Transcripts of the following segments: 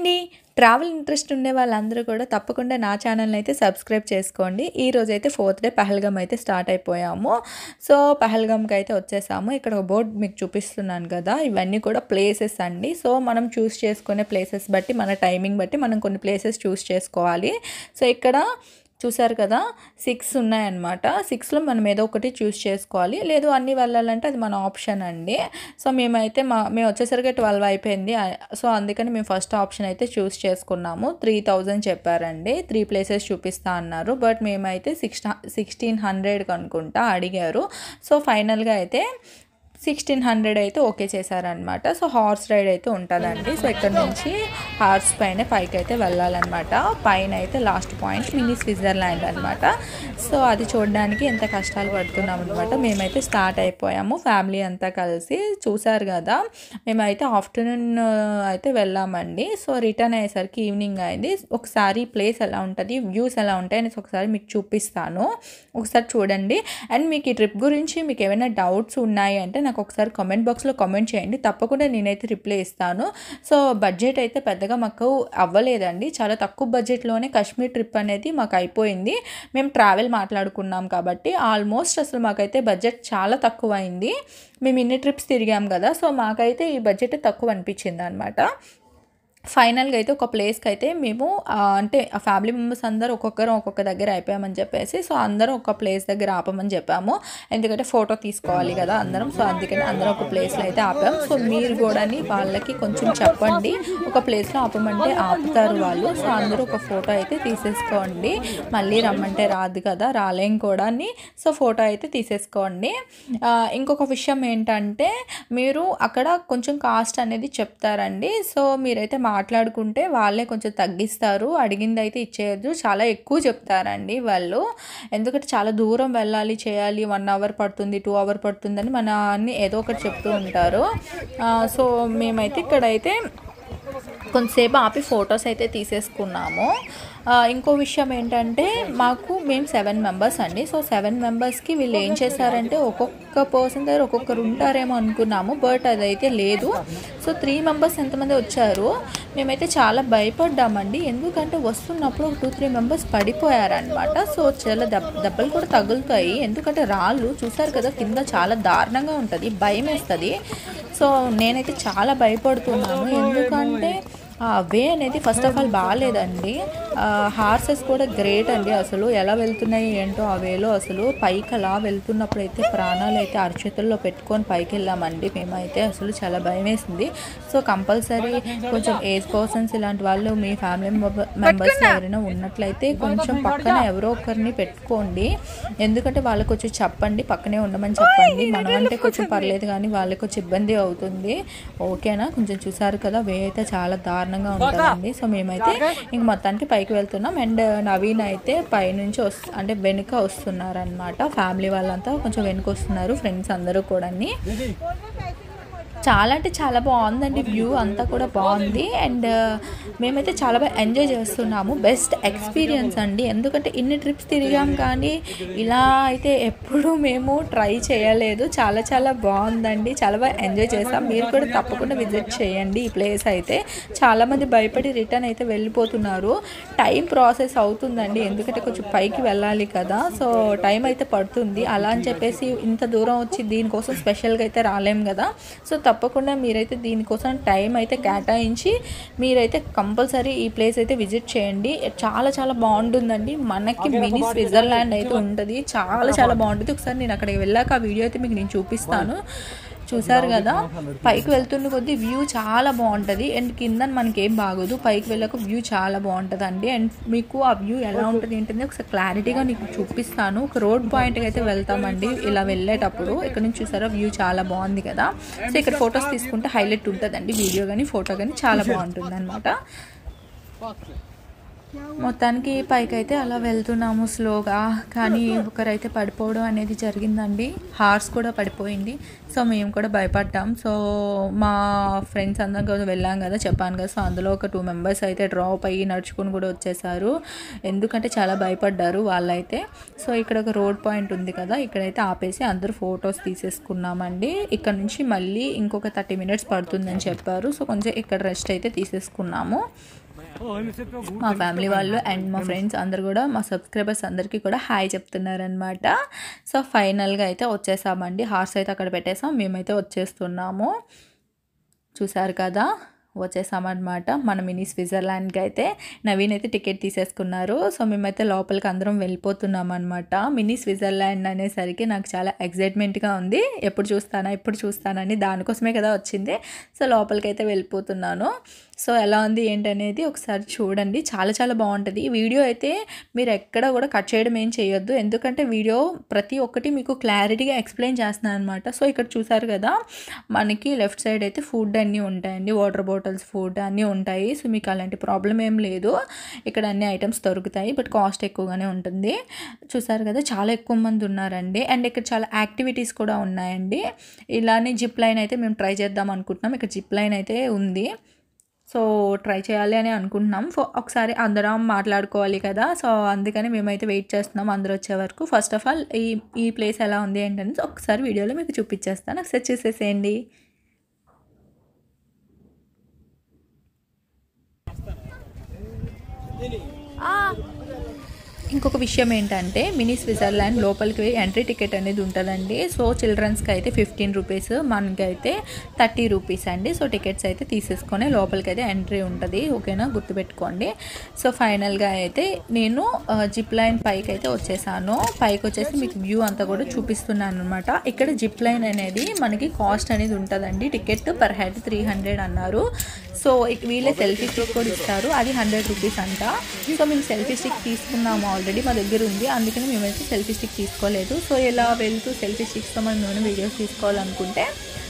అండి. Travel interest ఉండే వాళ్ళందరూ కూడా తప్పకుండా నా ఛానల్ని అయితే సబ్స్క్రైబ్ చేసుకోండి. ఈరోజు అయితే 4th డే పహల్గామ్ అయితే స్టార్ట్ అయిపోయాము. సో పహల్గామ్కి అయితే వచ్చేసాము. ఇక్కడ ఒక బోర్డ్ మీకు చూపిస్తున్నాను కదా, ఇవన్నీ కూడా ప్లేసెస్ అండి. సో మనం చూస్ చేసుకునే ప్లేసెస్ బట్టి, మన టైమింగ్ బట్టి మనం కొన్ని ప్లేసెస్ చూస్ చేసుకోవాలి. సో ఇక్కడ చూసారు కదా 6 ఉన్నాయన్నమాట. 6లో మనం ఏదో ఒకటి చూస్ చేసుకోవాలి. లేదు అన్నీ వెళ్ళాలంటే అది మన ఆప్షన్ అండి. సో మేము వచ్చేసరికి 12 అయిపోయింది. సో అందుకని మేము ఫస్ట్ ఆప్షన్ అయితే చూస్ చేసుకున్నాము. 3000 చెప్పారండి. 3 ప్లేసెస్ చూపిస్తా అన్నారు. బట్ మేమైతే 1600 అనుకుంటా అడిగారు. సో ఫైనల్గా అయితే 1600 అయితే ఓకే చేశారనమాట. సో హార్స్ రైడ్ అయితే ఉంటుందండి. సో ఇక్కడ నుంచి హార్స్ పైన పైకి అయితే వెళ్ళాలన్నమాట. పైన అయితే లాస్ట్ పాయింట్ మినీ స్విట్జర్లాండ్ అనమాట. సో అది చూడడానికి ఎంత కష్టాలు పడుతున్నాం అనమాట. మేమైతే స్టార్ట్ అయిపోయాము ఫ్యామిలీ అంతా కలిసి. చూసారు కదా, మేమైతే ఆఫ్టర్నూన్ అయితే వెళ్ళామండి. సో రిటర్న్ అయ్యేసరికి ఈవినింగ్ అయింది. ఒకసారి ప్లేస్ ఎలా ఉంటుంది, వ్యూస్ ఎలా ఉంటాయి అనేసి ఒకసారి మీకు చూపిస్తాను, ఒకసారి చూడండి. అండ్ మీకు ఈ ట్రిప్ గురించి మీకు ఏమైనా డౌట్స్ ఉన్నాయి అంటే నాకు ఒకసారి కామెంట్ బాక్స్లో కామెంట్ చేయండి. తప్పకుండా నేనైతే రిప్లై ఇస్తాను. సో బడ్జెట్ అయితే పెద్దగా మాకు అవ్వలేదండి. చాలా తక్కువ బడ్జెట్లోనే కాశ్మీర్ ట్రిప్ అనేది మాకు అయిపోయింది. మేము ట్రావెల్ మాట్లాడుకున్నాం కాబట్టి ఆల్మోస్ట్ అసలు మాకైతే బడ్జెట్ చాలా తక్కువ అయింది. మేము ఇన్ని ట్రిప్స్ తిరిగాం కదా, సో మాకైతే ఈ బడ్జెట్ తక్కువ అనిపించింది అనమాట. ఫైనల్గా అయితే ఒక ప్లేస్కి అయితే మేము అంటే ఆ ఫ్యామిలీ మెంబర్స్ అందరూ ఒక్కొక్క దగ్గర అయిపోయామని చెప్పేసి, సో అందరం ఒక ప్లేస్ దగ్గర ఆపమని చెప్పాము. ఎందుకంటే ఫోటో తీసుకోవాలి కదా అందరం. సో అందుకని అందరం ఒక ప్లేస్లో అయితే ఆపాము. సో మీరు కూడా వాళ్ళకి కొంచెం చెప్పండి, ఒక ప్లేస్లో ఆపమంటే ఆపుతారు వాళ్ళు. సో అందరూ ఒక ఫోటో అయితే తీసేసుకోండి. మళ్ళీ రమ్మంటే రాదు కదా, రాలేం కూడా. సో ఫోటో అయితే తీసేసుకోండి. ఇంకొక విషయం ఏంటంటే మీరు అక్కడ కొంచెం కాస్ట్ అనేది చెప్తారండి. సో మీరైతే మాట్లాడుకుంటే వాళ్ళే కొంచెం తగ్గిస్తారు. అడిగింది అయితే ఇచ్చేయద్దు, చాలా ఎక్కువ చెప్తారండి వాళ్ళు. ఎందుకంటే చాలా దూరం వెళ్ళాలి, చేయాలి, 1 అవర్ పడుతుంది, 2 అవర్ పడుతుందని మన అన్ని ఏదో ఒకటి చెప్తూ ఉంటారు. సో మేమైతే ఇక్కడైతే కొంతసేపు ఆపి ఫొటోస్ అయితే తీసేసుకున్నాము. ఇంకో విషయం ఏంటంటే మేము 7 మెంబర్స్ అండి. సో 7 మెంబర్స్కి వీళ్ళు ఏం చేశారంటే ఒక్కొక్క పర్సన్ దగ్గర ఒక్కొక్కరు ఉంటారేమో అనుకున్నాము, బట్ అదైతే లేదు. సో 3 మెంబర్స్ ఎంతమంది వచ్చారు. మేమైతే చాలా భయపడ్డామండి. ఎందుకంటే వస్తున్నప్పుడు 2-3 మెంబర్స్ పడిపోయారనమాట. సో చాలా దెబ్బలు కూడా తగులుతాయి. ఎందుకంటే రాళ్ళు చూసారు కదా, కింద చాలా దారుణంగా ఉంటుంది, భయం వేస్తుంది. సో నేనైతే చాలా భయపడుతున్నాను. ఎందుకంటే ఆ వే అనేది ఫస్ట్ ఆఫ్ ఆల్ బాగాలేదండి. హార్సెస్ కూడా గ్రేట్ అండి. అసలు ఎలా వెళ్తున్నాయి ఏంటో ఆ వేలో. అసలు పైకి అలా వెళ్తున్నప్పుడు అయితే ప్రాణాలు అయితే అరచేతుల్లో పెట్టుకొని పైకి వెళ్ళామండి మేమైతే. అసలు చాలా భయం వేసింది. సో కంపల్సరీ కొంచెం ఏజ్ పర్సన్స్ ఇలాంటి వాళ్ళు మీ ఫ్యామిలీ మెంబర్స్ ఎవరైనా ఉన్నట్లయితే కొంచెం పక్కన ఎవరో ఒకరిని పెట్టుకోండి. ఎందుకంటే వాళ్ళకి కొంచెం చెప్పండి, పక్కనే ఉండమని చెప్పండి. మనం అంటే కొంచెం పర్లేదు కానీ వాళ్ళకి కొంచెం ఇబ్బంది అవుతుంది. ఓకేనా? కొంచెం చూసారు కదా, వే అయితే చాలా దారుణంగా ఉంటుందండి. సో మేమైతే ఇంక మొత్తానికి పైకి వెళ్తున్నాం. అండ్ నవీన్ అయితే పైనుంచి అంటే వెనుక వస్తున్నారనమాట. ఫ్యామిలీ వాళ్ళంతా కొంచెం వెనుక వస్తున్నారు, ఫ్రెండ్స్ అందరూ కూడా. చాలా అంటే చాలా బాగుందండి, వ్యూ అంతా కూడా బాగుంది. అండ్ మేమైతే చాలా బాగా ఎంజాయ్ చేస్తున్నాము. బెస్ట్ ఎక్స్పీరియన్స్ అండి. ఎందుకంటే ఇన్ని ట్రిప్స్ తిరిగాం కానీ ఇలా అయితే ఎప్పుడూ మేము ట్రై చేయలేదు. చాలా చాలా బాగుందండి, చాలా బాగా ఎంజాయ్ చేస్తాం. మీరు కూడా తప్పకుండా విజిట్ చేయండి ఈ ప్లేస్ అయితే. చాలామంది భయపడి రిటర్న్ అయితే వెళ్ళిపోతున్నారు. టైం ప్రాసెస్ అవుతుందండి, ఎందుకంటే కొంచెం పైకి వెళ్ళాలి కదా. సో టైం అయితే పడుతుంది. అలా అని చెప్పేసి ఇంత దూరం వచ్చి దీనికోసం స్పెషల్గా అయితే రాలేం కదా. సో తప్పకుండా మీరైతే దీనికోసం టైం అయితే కేటాయించి మీరైతే కంపల్సరీ ఈ ప్లేస్ అయితే విజిట్ చేయండి. చాలా చాలా బాగుంటుందండి. మనకి మినీ స్విట్జర్లాండ్ అయితే ఉంటుంది. చాలా చాలా బాగుంటుంది. ఒకసారి నేను అక్కడికి వెళ్ళాక ఆ వీడియో అయితే మీకు నేను చూపిస్తాను. చూసారు కదా, పైకి వెళ్తున్న కొద్దీ వ్యూ చాలా బాగుంటుంది. అండ్ కింద మనకి ఏం బాగోదు, పైకి వెళ్ళాక వ్యూ చాలా బాగుంటుంది అండి. అండ్ మీకు ఆ వ్యూ ఎలా ఉంటుంది ఏంటంటే ఒకసారి క్లారిటీగా నీకు చూపిస్తాను. ఒక రోడ్ పాయింట్కి అయితే వెళ్తామండి ఇలా వెళ్ళేటప్పుడు. ఇక్కడ నుంచి చూసారా వ్యూ చాలా బాగుంది కదా. సో ఇక్కడ ఫొటోస్ తీసుకుంటే హైలైట్ ఉంటుందండి, వీడియో కానీ ఫోటో కానీ చాలా బాగుంటుంది అనమాట. మొత్తానికి పైకి అయితే అలా వెళ్తున్నాము స్లోగా. కానీ ఒకరైతే పడిపోవడం అనేది జరిగిందండి. హార్స్ కూడా పడిపోయింది. సో మేము కూడా భయపడ్డాం. సో మా ఫ్రెండ్స్ అందరం కూడా వెళ్ళాం కదా, చెప్పాను కదా. సో అందులో ఒక 2 మెంబర్స్ అయితే డ్రాప్ అయ్యి నడుచుకుని కూడా వచ్చేసారు, ఎందుకంటే చాలా భయపడ్డారు వాళ్ళైతే. సో ఇక్కడ ఒక రోడ్ పాయింట్ ఉంది కదా, ఇక్కడైతే ఆపేసి అందరూ ఫొటోస్ తీసేసుకున్నామండి. ఇక్కడ నుంచి మళ్ళీ ఇంకొక 30 మినిట్స్ పడుతుందని చెప్పారు. సో కొంచెం ఇక్కడ రెస్ట్ అయితే తీసేసుకున్నాము. మా ఫ్యామిలీ వాళ్ళు అండ్ మా ఫ్రెండ్స్ అందరు కూడా, మా సబ్స్క్రైబర్స్ అందరికీ కూడా హాయ్ చెప్తున్నారనమాట. సో ఫైనల్గా అయితే వచ్చేసామండి. హార్స్ అయితే అక్కడ పెట్టేసాం, మేమైతే వచ్చేస్తున్నాము. చూసారు కదా, వచ్చేసామన్నమాట మన మినీ స్విట్జర్లాండ్కి అయితే. నవీన్ అయితే టికెట్ తీసేసుకున్నారు. సో మేమైతే లోపలికి అందరం వెళ్ళిపోతున్నాం అనమాట. మినీ స్విట్జర్లాండ్ అనేసరికి నాకు చాలా ఎగ్జైట్మెంట్గా ఉంది, ఎప్పుడు చూస్తానని, దానికోసమే కదా వచ్చింది. సో లోపలికి అయితే వెళ్ళిపోతున్నాను. సో ఎలా ఉంది ఏంటనేది ఒకసారి చూడండి, చాలా చాలా బాగుంటుంది. ఈ వీడియో అయితే మీరు ఎక్కడ కూడా కట్ చేయడం ఏం చేయొద్దు, ఎందుకంటే వీడియో ప్రతి ఒక్కటి మీకు క్లారిటీగా ఎక్స్ప్లెయిన్ చేస్తున్నాను అనమాట. సో ఇక్కడ చూసారు కదా, మనకి లెఫ్ట్ సైడ్ అయితే ఫుడ్ అన్నీ ఉంటాయండి, వాటర్ బాటిల్స్, ఫుడ్ అన్నీ ఉంటాయి. సో మీకు అలాంటి ప్రాబ్లం ఏం లేదు, ఇక్కడ అన్ని ఐటమ్స్ దొరుకుతాయి, బట్ కాస్ట్ ఎక్కువగానే ఉంటుంది. చూసారు కదా, చాలా ఎక్కువ మంది ఉన్నారండి. అండ్ ఇక్కడ చాలా యాక్టివిటీస్ కూడా ఉన్నాయండి. ఇలానే జిప్ లైన్ అయితే మేము ట్రై చేద్దాం అనుకుంటున్నాం. ఇక్కడ జిప్ లైన్ అయితే ఉంది, సో ట్రై చేయాలి అని అనుకుంటున్నాం. ఒకసారి అందరం మాట్లాడుకోవాలి కదా, సో అందుకని మేమైతే వెయిట్ చేస్తున్నాం అందరూ వచ్చే వరకు. ఫస్ట్ ఆఫ్ ఆల్ ఈ ప్లేస్ ఎలా ఉంది ఏంటనేది ఒకసారి వీడియోలో మీకు చూపించేస్తాను, ఒకసారి చూసేసేయండి. ఇంకొక విషయం ఏంటంటే, మినీ స్విట్జర్లాండ్ లోపలికి ఎంట్రీ టికెట్ అనేది ఉంటుందండి. సో చిల్డ్రన్స్కి అయితే 15 రూపీస్, మనకి అయితే 30 రూపీస్ అండి. సో టికెట్స్ అయితే తీసేసుకొని లోపలికి అయితే ఎంట్రీ ఉంటుంది, ఓకేనా, గుర్తుపెట్టుకోండి. సో ఫైనల్గా అయితే నేను జిప్ లైన్ పైకి అయితే వచ్చేసాను. పైకి వచ్చేసి మీకు వ్యూ అంతా కూడా చూపిస్తున్నాను అనమాట. ఇక్కడ జిప్ లైన్ అనేది మనకి కాస్ట్ అనేది ఉంటుందండి. టికెట్ పర్ హెడ్ 300 అన్నారు. సో వీళ్ళే సెల్ఫీ స్టిక్ కూడా ఇస్తారు, అది 100 రూపీస్ అంట. సో మేము సెల్ఫీ స్టిక్ తీసుకున్నాము, ఆల్రెడీ మా దగ్గర ఉంది, అందుకని మేమైతే సెల్ఫీ స్టిక్ తీసుకోలేదు. సో ఇలా వెళ్తూ సెల్ఫీ స్టిక్స్తో మనం ఏమైనా వీడియోస్ తీసుకోవాలనుకుంటే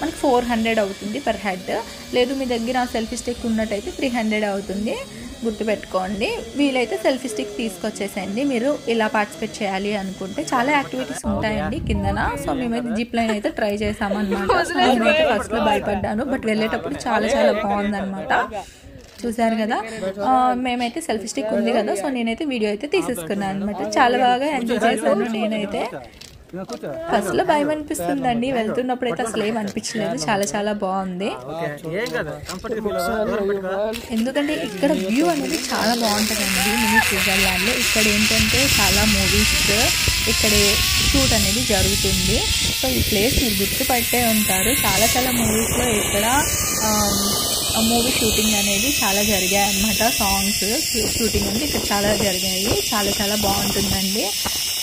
మనకి 400 అవుతుంది పర్ హెడ్. లేదు మీ దగ్గర సెల్ఫీ స్టిక్ ఉన్నట్టయితే 300 అవుతుంది, గుర్తుపెట్టుకోండి. వీలైతే సెల్ఫీ స్టిక్ తీసుకొచ్చేసండి మీరు ఇలా పార్టిసిపేట్ చేయాలి అనుకుంటే. చాలా యాక్టివిటీస్ ఉంటాయండి కిందన. సో మేమైతే జిప్ లైన్ అయితే ట్రై చేసామన్నమాట. సో నేనైతే ఫస్ట్లో భయపడ్డాను, బట్ వెళ్ళేటప్పుడు చాలా చాలా బాగుందన్నమాట. చూసారు కదా, మేమైతే సెల్ఫీ స్టిక్ ఉంది కదా, సో నేనైతే వీడియో అయితే తీసేసుకున్నాను అనమాట. చాలా బాగా ఎంజాయ్ చేశాను నేనైతే. ఫస్ట్లో భయం అనిపిస్తుందండి, వెళ్తున్నప్పుడు అయితే అసలు ఏం అనిపించలేదు, చాలా చాలా బాగుంది. ఎందుకంటే ఇక్కడ వ్యూ అనేది చాలా బాగుంటుందండి మినీ స్విట్జర్లాండ్లో. ఇక్కడ ఏంటంటే చాలా మూవీస్ ఇక్కడ షూట్ అనేది జరుగుతుంది. సో ఈ ప్లేస్ మీరు గుర్తుపట్టే ఉంటారు, చాలా చాలా మూవీస్లో ఇక్కడ మూవీ షూటింగ్ అనేది చాలా జరిగాయి అన్నమాట. సాంగ్స్ షూటింగ్ అంటే ఇక్కడ చాలా జరిగాయి, చాలా చాలా బాగుంటుందండి.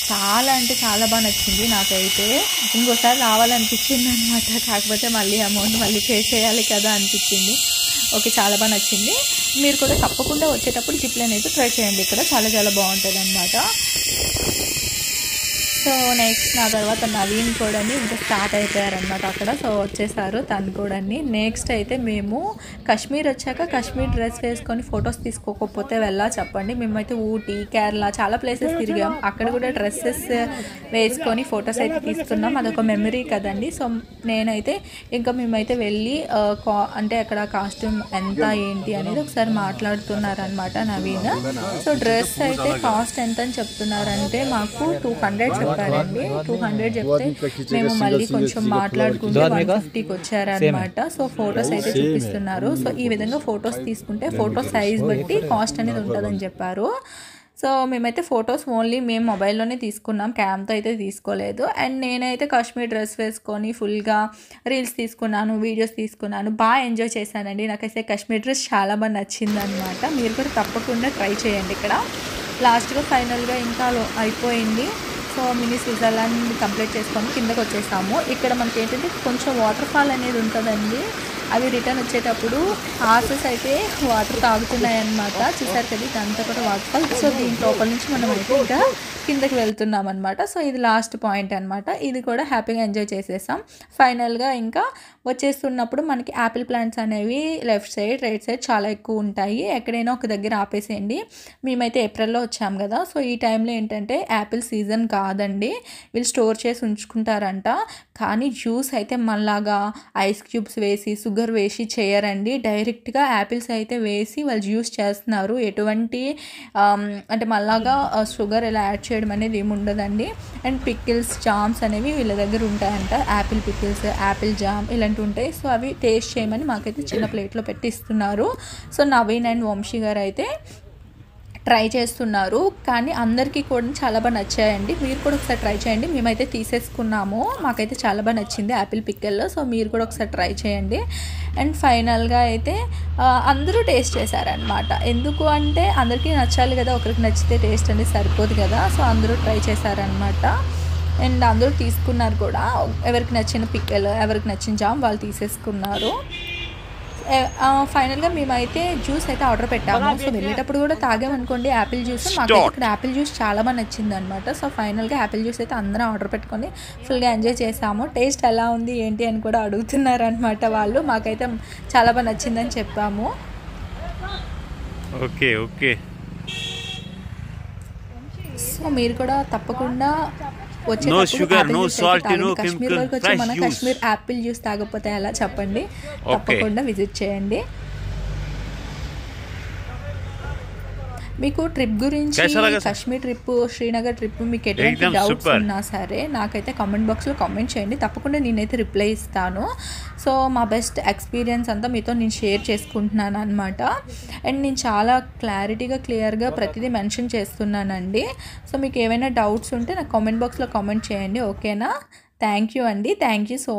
చాలా అంటే చాలా బాగా నచ్చింది నాకైతే. ఇంకోసారి రావాలనిపించింది అనమాట, కాకపోతే మళ్ళీ అమౌంట్ మళ్ళీ పే చేయాలి కదా అనిపించింది. ఓకే, చాలా బాగా నచ్చింది. మీరు కూడా తప్పకుండా వచ్చేటప్పుడు జిప్ లైన్ అయితే ట్రై చేయండి, ఇక్కడ చాలా చాలా బాగుంటుంది అనమాట. సో నెక్స్ట్ నా తర్వాత నవీన్ కూడా ఇంకా స్టార్ట్ అయిపోయారనమాట అక్కడ. సో వచ్చేసారు తను కూడా. నెక్స్ట్ అయితే మేము కాశ్మీర్ వచ్చాక కాశ్మీర్ డ్రెస్ వేసుకొని ఫొటోస్ తీసుకోకపోతే వెళ్ళా చెప్పండి. మేమైతే ఊటీ, కేరళ చాలా ప్లేసెస్ తిరిగాం, అక్కడ కూడా డ్రెస్సెస్ వేసుకొని ఫొటోస్ అయితే తీసుకున్నాం, అదొక మెమరీ కదండి. సో నేనైతే ఇంకా మేమైతే వెళ్ళి అంటే అక్కడ కాస్ట్యూమ్ ఎంత ఏంటి అనేది ఒకసారి మాట్లాడుతున్నారనమాట నవీన్. సో డ్రెస్ అయితే కాస్ట్ ఎంత అని చెప్తున్నారంటే మాకు 200 చెప్పారండి. 200 చెప్తే మేము మళ్ళీ కొంచెం మాట్లాడుకుంటే 150కి వచ్చారనమాట. సో ఫొటోస్ అయితే చూపిస్తున్నారు. సో ఈ విధంగా ఫొటోస్ తీసుకుంటే ఫోటో సైజ్ బట్టి కాస్ట్ అనేది ఉంటుందని చెప్పారు. సో మేమైతే ఫొటోస్ ఓన్లీ మేము మొబైల్లోనే తీసుకున్నాం, క్యామ్తో అయితే తీసుకోలేదు. అండ్ నేనైతే కాశ్మీర్ డ్రెస్ వేసుకొని ఫుల్గా రీల్స్ తీసుకున్నాను, వీడియోస్ తీసుకున్నాను, బాగా ఎంజాయ్ చేశానండి. నాకైతే కాశ్మీర్ డ్రెస్ చాలా బాగా నచ్చింది అనమాట. మీరు కూడా తప్పకుండా ట్రై చేయండి. ఇక్కడ లాస్ట్గా ఫైనల్గా ఇంకా అయిపోయింది. సో మినీ స్విట్జర్లాండ్ కంప్లీట్ చేసుకొని కిందకు వచ్చేసాము. ఇక్కడ మనకి ఏంటంటే కొంచెం వాటర్ ఫాల్ అనేది ఉంటుందండి. అవి రిటర్న్ వచ్చేటప్పుడు హార్సెస్ అయితే వాటర్ తాగుతున్నాయి అన్నమాట. చూసారు కదా ఇదంతా కూడా వాటర్ ఫాల్. సో దీని లోపల నుంచి మనం అయితే ఇంకా కిందకి వెళ్తున్నాం అనమాట. సో ఇది లాస్ట్ పాయింట్ అనమాట. ఇది కూడా హ్యాపీగా ఎంజాయ్ చేసేసాం. ఫైనల్గా ఇంకా వచ్చేస్తున్నప్పుడు మనకి యాపిల్ ప్లాంట్స్ అనేవి లెఫ్ట్ సైడ్ రైట్ సైడ్ చాలా ఎక్కువ ఉంటాయి. ఎక్కడైనా ఒక దగ్గర ఆపేసేయండి. మేమైతే ఏప్రిల్లో వచ్చాం కదా, సో ఈ టైంలో ఏంటంటే యాపిల్ సీజన్ కాదండి, వీళ్ళు స్టోర్ చేసి ఉంచుకుంటారంట. కానీ జ్యూస్ అయితే మనలాగా ఐస్ క్యూబ్స్ వేసి షుగర్ వేసి చేయరండి. డైరెక్ట్గా యాపిల్స్ అయితే వేసి వాళ్ళు జ్యూస్ చేస్తున్నారు. ఎటువంటి అంటే మళ్ళాగా షుగర్ ఇలా యాడ్ చేయడం అనేది ఏమి ఉండదండి. అండ్ పికిల్స్ జామ్స్ అనేవి వీళ్ళ దగ్గర ఉంటాయంట. యాపిల్ పికిల్స్, యాపిల్ జామ్ ఇలాంటివి ఉంటాయి. సో అవి టేస్ట్ చేయమని మాకైతే చిన్న ప్లేట్లో పెట్టి ఇస్తున్నారు. సో నవీన్ అండ్ వంశీ గారు అయితే ట్రై చేస్తున్నారు. కానీ అందరికీ కూడా చాలా బాగా నచ్చాయండి. మీరు కూడా ఒకసారి ట్రై చేయండి. మేమైతే తీసేసుకున్నాము, మాకైతే చాలా బాగా నచ్చింది యాపిల్ పిక్కల్లో. సో మీరు కూడా ఒకసారి ట్రై చేయండి. అండ్ ఫైనల్గా అయితే అందరూ టేస్ట్ చేశారనమాట. ఎందుకు అంటే అందరికీ నచ్చాలి కదా, ఒకరికి నచ్చితే టేస్ట్ అనేది సరిపోదు కదా. సో అందరూ ట్రై చేశారనమాట. అండ్ అందరూ తీసుకున్నారు కూడా. ఎవరికి నచ్చిన పిక్కలు, ఎవరికి నచ్చిన జామ్ వాళ్ళు తీసేసుకున్నారు. ఫైనల్గా మేమైతే జ్యూస్ అయితే ఆర్డర్ పెట్టాము. సో వెళ్ళేటప్పుడు కూడా తాగామనుకోండి యాపిల్ జ్యూస్. మాకైతే ఇక్కడ యాపిల్ జ్యూస్ చాలా బాగా నచ్చింది అనమాట. సో ఫైనల్గా యాపిల్ జ్యూస్ అయితే అందరం ఆర్డర్ పెట్టుకొని ఫుల్గా ఎంజాయ్ చేసాము. టేస్ట్ ఎలా ఉంది ఏంటి అని కూడా అడుగుతున్నారు అనమాట వాళ్ళు. మాకైతే చాలా బాగా నచ్చిందని చెప్పాము. Okay okay. సో మీరు కూడా తప్పకుండా No sugar, no salt, no Kashmir వరకు వచ్చి మన కాశ్మీర్ యాపిల్ జ్యూస్ తాగకపోతే ఎలా చెప్పండి. తప్పకుండా విజిట్ చేయండి. మీకు ట్రిప్ గురించి, కాశ్మీర్ ట్రిప్, శ్రీనగర్ ట్రిప్ మీకు ఎటువంటి డౌట్స్ ఉన్నా సరే నాకైతే కామెంట్ బాక్స్లో కామెంట్ చేయండి. తప్పకుండా నేనైతే రిప్లై ఇస్తాను. సో మా బెస్ట్ ఎక్స్పీరియన్స్ అంతా మీతో నేను షేర్ చేసుకుంటున్నాను అనమాట. అండ్ నేను చాలా క్లియర్గా ప్రతిదీ మెన్షన్ చేస్తున్నానండి. సో మీకు ఏమైనా డౌట్స్ ఉంటే నాకు కామెంట్ బాక్స్లో కామెంట్ చేయండి. ఓకేనా? థ్యాంక్ యూ అండి. Thank you so